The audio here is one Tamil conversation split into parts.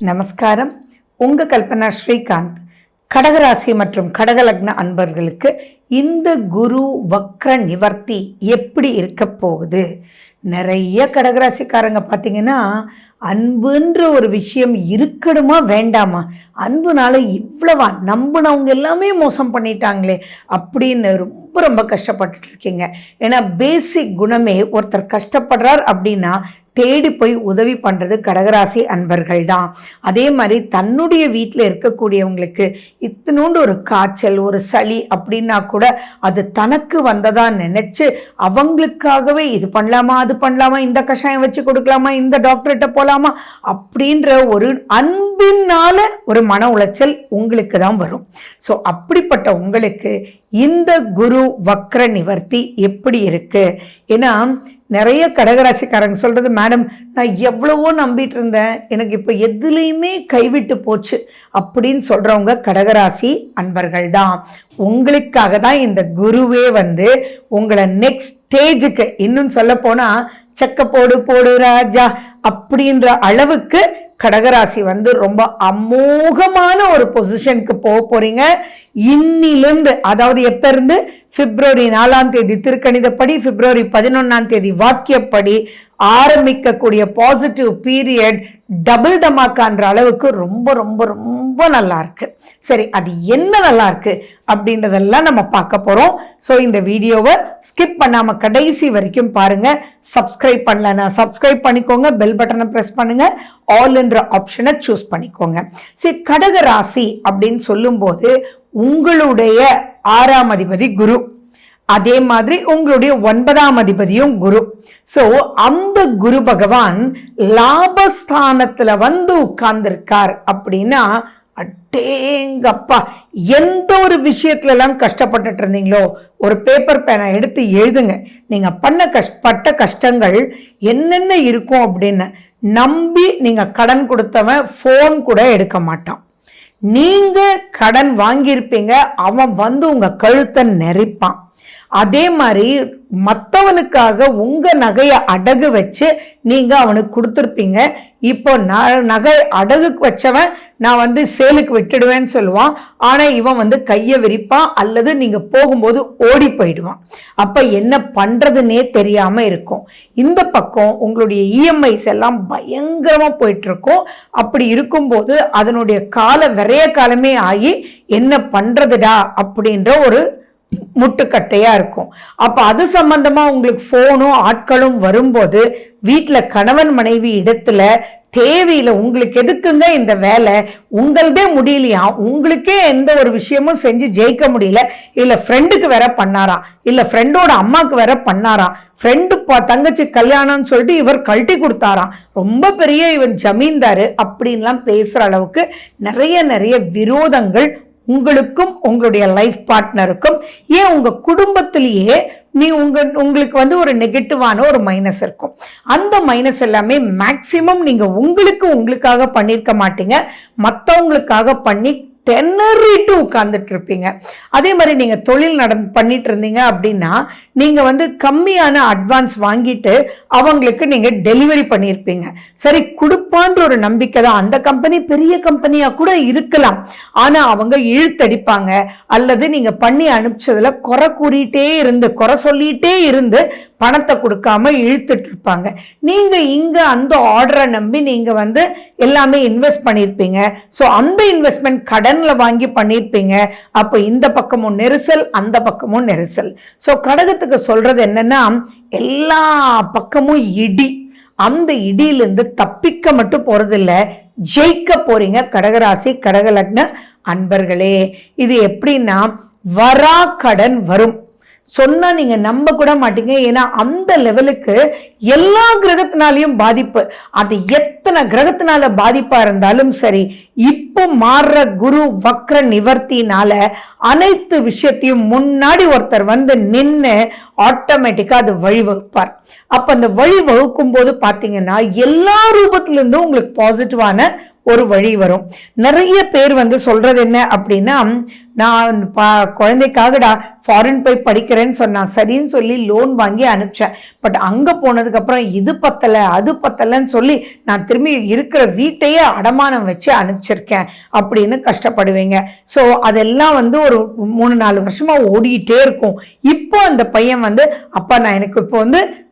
நமஸ்காரம். உங்க கல்பனா ஸ்ரீகாந்த். கடகராசி மற்றும் கடகலக்ன அன்பர்களுக்கு இந்த குரு வக்ர நிவர்த்தி எப்படி இருக்க போகுது? நிறைய கடகராசிக்காரங்க பார்த்தீங்கன்னா, அன்புன்ற ஒரு விஷயம் இருக்கணுமா வேண்டாமா, அன்புனால இவ்வளவா நம்பினவங்க எல்லாமே மோசம் பண்ணிட்டாங்களே அப்படின்னு ரொம்ப ரொம்ப கஷ்டப்பட்டுட்டு இருக்கீங்க. ஏன்னா பேசிக் குணமே ஒருத்தர் கஷ்டப்படுறார் அப்படின்னா தேடி போய் உதவி பண்ணுறது கடகராசி அன்பர்கள் தான். அதே மாதிரி தன்னுடைய வீட்டில் இருக்கக்கூடியவங்களுக்கு இத்தினோண்டு ஒரு காய்ச்சல், ஒரு சளி அப்படின்னா கூட அது தனக்கு வந்ததா நினச்சி அவங்களுக்காகவே இது பண்ணலாமா, அது பண்ணலாமா, இந்த கஷாயம் வச்சு கொடுக்கலாமா, இந்த டாக்டர்கிட்ட போகலாமா அப்படின்ற ஒரு அன்பினால ஒரு மன உளைச்சல் உங்களுக்கு தான் வரும். ஸோ அப்படிப்பட்ட உங்களுக்கு இந்த குரு வக்ர நிவர்த்தி எப்படி இருக்கு? ஏன்னா நிறைய கடகராசிக்காரங்க சொல்றது, மேடம் நான் எவ்வளவோ நம்பிட்டு இருந்தேன், எனக்கு இப்போ எதுலேயுமே கைவிட்டு போச்சு அப்படின்னு சொல்றவங்க கடகராசி அன்பர்கள் தான். உங்களுக்காக தான் இந்த குருவே வந்து உங்களை நெக்ஸ்ட் ஸ்டேஜுக்கு, இன்னும் சொல்ல போனா செக்க போடு போடு ராஜா அப்படின்ற அளவுக்கு கடகராசி வந்து ரொம்ப அமோகமான ஒரு பொசிஷனுக்கு போக போறீங்க இன்னிலிருந்து. அதாவது எப்ப இருந்து? பிப்ரவரி 4ஆம் தேதி திருக்கணிதப்படி, பிப்ரவரி 11ஆம் தேதி வாக்கியப்படி ஆரம்பிக்கக்கூடிய பாசிட்டிவ் பீரியட் டபுள் டமாக்கான்ற அளவுக்கு ரொம்ப ரொம்ப ரொம்ப நல்லா இருக்கு. சரி, அது என்ன நல்லா இருக்கு அப்படின்றதெல்லாம் நம்ம பார்க்க போறோம். ஸோ இந்த வீடியோவை ஸ்கிப் பண்ணாம கடைசி வரைக்கும் பாருங்க. சப்ஸ்கிரைப் பண்ணலன்னா சப்ஸ்கிரைப் பண்ணிக்கோங்க, பெல் பட்டனை பிரஸ் பண்ணுங்க, ஆல் என்ற ஆப்ஷனை சூஸ் பண்ணிக்கோங்க. சரி, கடகராசி அப்படின்னு சொல்லும்போது உங்களுடைய 6ஆம் அதிபதி குரு, அதே மாதிரி உங்களுடைய 9ஆம் அதிபதியும் குரு. சோ அந்த குரு பகவான் லாபஸ்தானத்துல வந்து உட்கார்ந்திருக்கார் அப்படின்னா, அட்டேங்கப்பா, எந்த ஒரு விஷயத்துல எல்லாம் கஷ்டப்பட்டுட்டு இருந்தீங்களோ ஒரு பேப்பர் பேனை எடுத்து எழுதுங்க. நீங்க பட்ட கஷ்டங்கள் என்னென்ன இருக்கும் அப்படின்னு நம்பி நீங்க கடன் கொடுத்தவன் போன் கூட எடுக்க மாட்டான். நீங்க கடன் வாங்கியிருப்பீங்க, அவன் வந்து உங்க கழுத்தை நெரிப்பான். அதே மாதிரி மற்றவனுக்காக உங்க நகையை அடகு வச்சு நீங்க அவனுக்கு கொடுத்துருப்பீங்க. இப்போ நகை அடகுக்கு வச்சவன் நான் வந்து சேலுக்கு விட்டுடுவேன்னு சொல்லுவான். ஆனா இவன் வந்து கையை விரிப்பான் அல்லது நீங்க போகும்போது ஓடி போயிடுவான். அப்ப என்ன பண்றதுன்னே தெரியாம இருக்கும். இந்த பக்கம் உங்களுடைய இஎம்ஐஸ் எல்லாம் பயங்கரமா போயிட்டு இருக்கும். அப்படி இருக்கும்போது அதனுடைய விரைய காலமே ஆகி என்ன பண்றதுடா அப்படின்ற ஒரு முட்டுக்கட்டையா இருக்கும். அப்ப அது சம்பந்தமா உங்களுக்கு போனும் ஆட்களும் வரும்போது வீட்டுல கணவன் மனைவி இடத்துல தேவையில்லை, உங்களுக்கு எதுக்குங்க இந்த வேலை, உங்களதே முடியலையா, உங்களுக்கே எந்த ஒரு விஷயமும் செஞ்சு ஜெயிக்க முடியல, இல்ல ஃப்ரெண்டுக்கு வேற பண்ணாராம், இல்ல ஃப்ரெண்டோட அம்மாக்கு வேற பண்ணாராம், ஃப்ரெண்டு தங்கச்சி கல்யாணம்னு சொல்லிட்டு இவர் கழட்டி கொடுத்தாராம், ரொம்ப பெரிய இவன் ஜமீன்தாரு அப்படின்லாம் பேசுற அளவுக்கு நிறைய நிறைய விரோதங்கள் உங்களுக்கும் உங்களுடைய லைஃப் பார்ட்னருக்கும், ஏன் உங்க குடும்பத்திலேயே உங்களுக்கு வந்து ஒரு நெகட்டிவான ஒரு மைனஸ் இருக்கும். அந்த மைனஸ் எல்லாமே மேக்சிமம் நீங்க உங்களுக்காக பண்ணிருக்க மாட்டீங்க, மற்றவங்களுக்காக பண்ணி திணறிட்டு உட்கார்ந்துட்டு இருப்பீங்க. அதே மாதிரி நீங்க தொழில் பண்ணிட்டு இருந்தீங்க அப்படின்னா நீங்க வந்து கம்மியான அட்வான்ஸ் வாங்கிட்டு அவங்களுக்கு நீங்க டெலிவரி பண்ணியிருப்பீங்க. சரி, கொடுப்பான்ற ஒரு நம்பிக்கை தான். அந்த கம்பெனி பெரிய கம்பெனியா கூட இருக்கலாம், ஆனா அவங்க இழுத்தடிப்பாங்க அல்லது நீங்க பண்ணி அனுப்பிச்சதுல குறை கூறிட்டே இருந்து குறை சொல்லிட்டே இருந்து பணத்தை கொடுக்காம இழுத்துட்டு இருப்பாங்க. நீங்க இங்க அந்த ஆர்டரை நம்பி நீங்க வந்து எல்லாமே இன்வெஸ்ட் பண்ணிருப்பீங்க. ஸோ அந்த இன்வெஸ்ட்மெண்ட் கடன்ல வாங்கி பண்ணிருப்பீங்க. அப்போ இந்த பக்கமும் நெரிசல், அந்த பக்கமும் நெரிசல். ஸோ கடகத்துக்கு சொல்றது என்னன்னா, எல்லா பக்கமும் இடி. அந்த இடியிலிருந்து தப்பிக்க மட்டும் போறது இல்லை, ஜெயிக்க போறீங்க கடகராசி கடகலக்ன அன்பர்களே. இது எப்படின்னா, வரா கடன் வரும் சொன்னா நீங்க நம்ப கூட மாட்டீங்க. ஏன்னா அந்த லெவலுக்கு எல்லா கிரகத்தினாலையும் பாதிப்பு. அது எத்தனை கிரகத்தினால பாதிப்பா இருந்தாலும் சரி, இப்போ மாறுற குரு வக்ர நிவர்த்தினால அனைத்து விஷயத்தையும் முன்னாடி ஒருத்தர் வந்து நின்று ஆட்டோமேட்டிக்கா அது வழிவகுப்பார். அப்ப அந்த வழி வகுக்கும் போது பாத்தீங்கன்னா எல்லா ரூபத்திலிருந்தும் உங்களுக்கு பாசிட்டிவான ஒரு வழி வரும். நிறைய பேர் வந்து சொல்றது என்ன அப்படின்னா, நான் குழந்தைக்காகடா ஃபாரின் போய் படிக்கிறேன்னு சொன்னான், சரின்னு சொல்லி லோன் வாங்கி அனுப்பிச்சேன். பட் அங்கே போனதுக்கப்புறம் இது பத்தலை அது பத்தலைன்னு சொல்லி நான் திரும்பி இருக்கிற வீட்டையே அடமானம் வச்சு அனுப்பிச்சிருக்கேன் அப்படின்னு கஷ்டப்படுவீங்க. ஸோ அதெல்லாம் ஒரு 3-4 வருஷமாக ஓடிக்கிட்டே இருக்கும். இப்போ அந்த பையன் அப்பா நான் எனக்கு இப்போ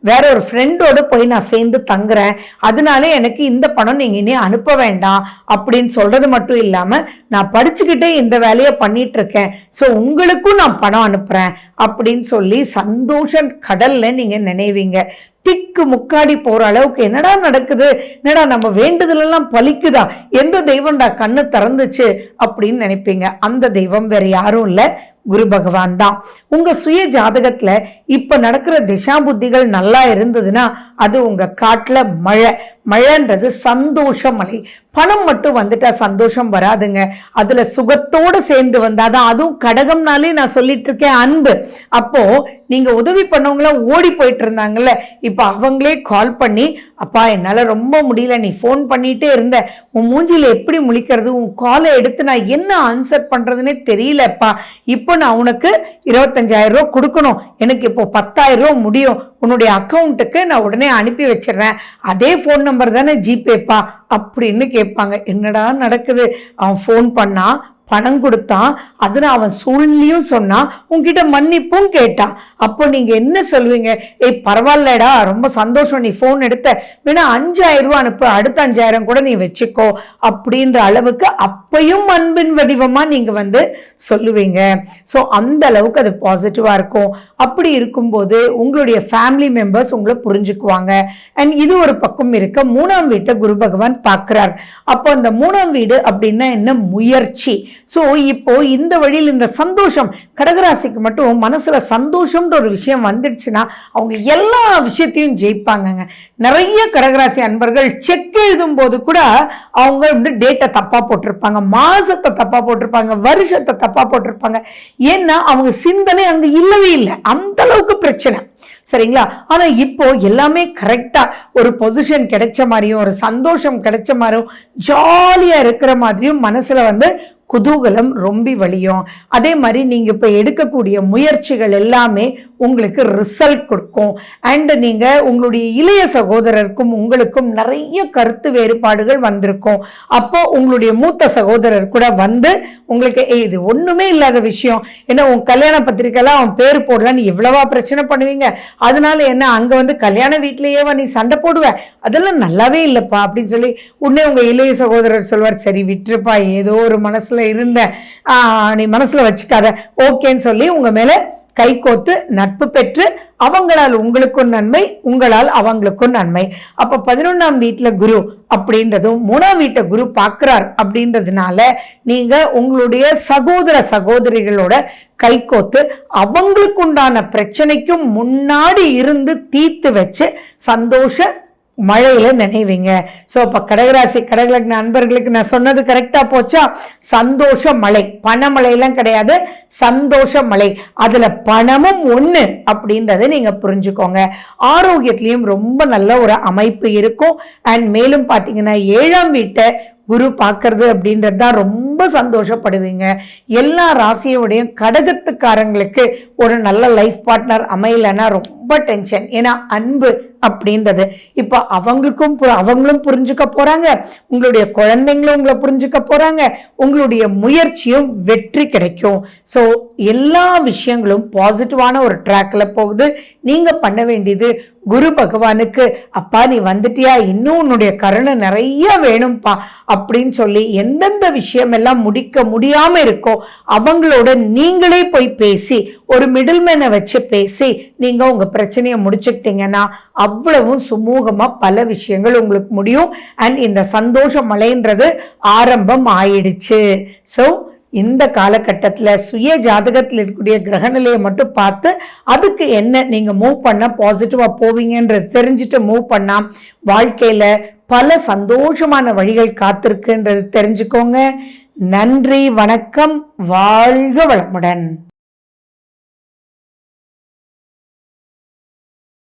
வேற ஒரு ஃப்ரெண்டோடு போய் நான் சேர்ந்து தங்குறேன், அதனால எனக்கு இந்த பணம் நீங்கள் இனி அனுப்ப வேண்டாம் அப்படின்னு சொல்றது மட்டும் இல்லாமல் நான் படிச்சுக்கிட்டே இந்த வேலையை பண்ணிட்டு இருக்கேன், ஸோ உங்களுக்கும் நான் பணம் அனுப்புறேன் அப்படின்னு சொல்லி சந்தோஷ கடல்ல நீங்க நினைவீங்க. திக்கு முக்காடி போற அளவுக்கு என்னடா நடக்குது, என்னடா நம்ம வேண்டுதலெல்லாம் பலிக்குதா, எந்த தெய்வம்டா கண்ணு திறந்துச்சு அப்படின்னு நினைப்பீங்க. அந்த தெய்வம் வேற யாரும் இல்லை, குரு பகவான் தான். உங்க சுய ஜாதகத்துல இப்ப நடக்கிற திசா புத்திகள் நல்லா இருந்ததுன்னா அது உங்க காட்டுல மழைன்றது சந்தோஷ மழை. பணம் மட்டும் வந்துட்டா சந்தோஷம் வராதுங்க, அதுல சுகத்தோட சேர்ந்து வந்தாதான். அதுவும் கடகம்னாலே நான் சொல்லிட்டு இருக்கேன் அன்பு. அப்போ நீங்க உதவி பண்ணவங்களாம் ஓடி போயிட்டு இருந்தாங்கல்ல, இப்ப அவங்களே கால் பண்ணி அப்பா என்னால ரொம்ப முடியல, நீ ஃபோன் பண்ணிட்டே இருந்த, உன் மூஞ்சில எப்படி முழிக்கிறது, உன் காலை எடுத்து நான் என்ன ஆன்சர் பண்றதுன்னே தெரியலப்பா, இப்போ நான் உனக்கு 25,000 ரூபா கொடுக்கணும், எனக்கு இப்போ 10,000 ரூபா முடியும், உன்னுடைய அக்கௌண்ட்டுக்கு நான் உடனே அனுப்பி வச்சிடறேன், அதே ஃபோன் நம்பர் தானே ஜிபேப்பா அப்படின்னு கேட்பாங்க. என்னடா நடக்குது, அவன் ஃபோன் பண்ணா பணம் கொடுத்தான், அதுல அவன் சூழ்நிலையும் சொன்னான், உன்கிட்ட மன்னிப்பும் கேட்டான். அப்போ நீங்க என்ன சொல்வீங்க, ஏய் பரவாயில்லடா ரொம்ப சந்தோஷம், நீ போன் எடுத்த, வேணா 5,000 ரூபாய் அனுப்பு, அடுத்த 5,000 கூட நீ வச்சுக்கோ அப்படின்ற அளவுக்கு அப்பையும் அன்பின் வடிவமா நீங்க சொல்லுவீங்க. ஸோ அந்த அளவுக்கு அது பாசிட்டிவா இருக்கும். அப்படி இருக்கும்போது உங்களுடைய ஃபேமிலி மெம்பர்ஸ் உங்களை புரிஞ்சுக்குவாங்க. அண்ட் இது ஒரு பக்கம் இருக்க 3ஆம் வீட்டை குரு பகவான் பார்க்கிறார். அப்போ அந்த 3ஆம் வீடு அப்படின்னா என்ன, முயற்சி. ஸோ இப்போ இந்த வழியில் இந்த சந்தோஷம், கடகராசிக்கு மட்டும் மனசுல சந்தோஷம்ன்ற ஒரு விஷயம் வந்துடுச்சுன்னா அவங்க எல்லா விஷயத்தையும் ஜெயிப்பாங்க. நிறைய கடகராசி அன்பர்கள் செக் எழுதும் போது கூட அவங்க டேட்டை தப்பா போட்டிருப்பாங்க, மாசத்தை தப்பா போட்டிருப்பாங்க, வருஷத்தை தப்பா போட்டிருப்பாங்க. ஏன்னா அவங்க சிந்தனை அங்க இல்லவே இல்லை, அந்த அளவுக்கு பிரச்சனை. சரிங்களா? ஆனா இப்போ எல்லாமே கரெக்டா ஒரு பொசிஷன் கிடைச்ச மாதிரியும் ஒரு சந்தோஷம் கிடைச்ச மாதிரியும் ஜாலியா இருக்கிற மாதிரியும் மனசுல குதூகலம் ரொம்பி வழியும். அதே மாதிரி நீங்க இப்ப எடுக்கக்கூடிய முயற்சிகள் எல்லாமே உங்களுக்கு ரிசல்ட் கொடுக்கும். அண்ட் நீங்க உங்களுடைய இளைய சகோதரருக்கும் உங்களுக்கும் நிறைய கருத்து வேறுபாடுகள் வந்திருக்கும். அப்போ உங்களுடைய மூத்த சகோதரர் கூட உங்களுக்கு இது ஒண்ணுமே இல்லாத விஷயம், ஏன்னா உன் கல்யாண பத்திரிக்கைலாம் அவன் பேர் போடலான்னு எவ்வளவா பிரச்சனை பண்ணுவீங்க, அதனால என்ன அங்க கல்யாண வீட்லயே நீ சண்டை போடுவ, அதெல்லாம் நல்லாவே இல்லப்பா அப்படின்னு சொல்லி உடனே உங்க இளைய சகோதரர் சொல்வார், சரி விட்டுருப்பா, ஏதோ ஒரு மனசுல இருந்த நீ மனசுல வச்சுக்காத, ஓகேன்னு சொல்லி உங்க மேல கை கோத்து நட்பு பெற்று அவங்களால் உங்களுக்கும் நன்மை, உங்களால் அவங்களுக்கும் நன்மை. அப்ப 11ஆம் வீட்டுல குரு அப்படின்றதும் 3ஆம் வீட்டை குரு பார்க்கிறார் அப்படின்றதுனால நீங்க உங்களுடைய சகோதர சகோதரிகளோட கை கோத்து அவங்களுக்கு உண்டான பிரச்சனைக்கும் முன்னாடி இருந்து தீர்த்து வச்சு சந்தோஷ மழையில நினைவீங்க. ஸோ அப்ப கடகராசி கடகலக்ன அன்பர்களுக்கு நான் சொன்னது கரெக்டா போச்சா? சந்தோஷ மழை, பணமழையெல்லாம் கிடையாது, சந்தோஷ மழை, அதுல பணமும் ஒண்ணு அப்படின்றத நீங்க புரிஞ்சுக்கோங்க. ஆரோக்கியத்திலையும் ரொம்ப நல்ல ஒரு அமைப்பு இருக்கும். அண்ட் மேலும் பாத்தீங்கன்னா 7ஆம் வீட்டை குரு பார்க்கறது அப்படின்றது தான் ரொம்ப சந்தோஷப்படுவீங்க. எல்லா ராசியோடையும் கடகத்துக்காரங்களுக்கு ஒரு நல்ல லைஃப் பார்ட்னர் அமையலைன்னா ரொம்ப டென்ஷன். ஏன்னா அன்பு அப்படின்றது இப்போ அவங்களும் புரிஞ்சுக்க போறாங்க, உங்களுடைய குழந்தைங்களும் உங்களை புரிஞ்சுக்க போறாங்க, உங்களுடைய முயற்சியும் வெற்றி கிடைக்கும். ஸோ எல்லா விஷயங்களும் பாசிட்டிவான ஒரு ட்ராக்ல போகுது. நீங்க பண்ண வேண்டியது குரு பகவானுக்கு, அப்பா நீ வந்துட்டியா, இன்னும் உன்னுடைய கருணை நிறைய வேணும்பா அப்படின்னு சொல்லி எந்தெந்த விஷயம் எல்லாம் முடிக்க முடியாம இருக்கோ அவங்களோட நீங்களே போய் பேசி ஒரு மிடில்மேனை வச்சு பேசி நீங்க உங்க பிரச்சனையை முடிச்சுக்கிட்டீங்கன்னா அவ்வளவும் சுமூகமா பல விஷயங்கள் உங்களுக்கு முடியும். அண்ட் இந்த சந்தோஷ மழைன்றது ஆரம்பம் ஆயிடுச்சு. ஸோ இந்த காலகட்டத்தில் சுய ஜாதகத்தில் இருக்கக்கூடிய கிரகநிலையை மட்டும் பார்த்து அதுக்கு என்ன நீங்க மூவ் பண்ண பாசிட்டிவா போவீங்கன்றது தெரிஞ்சுட்டு மூவ் பண்ணா வாழ்க்கையில பல சந்தோஷமான வழிகள் காத்திருக்குன்றது தெரிஞ்சுக்கோங்க. நன்றி, வணக்கம், வாழ்க வளமுடன்.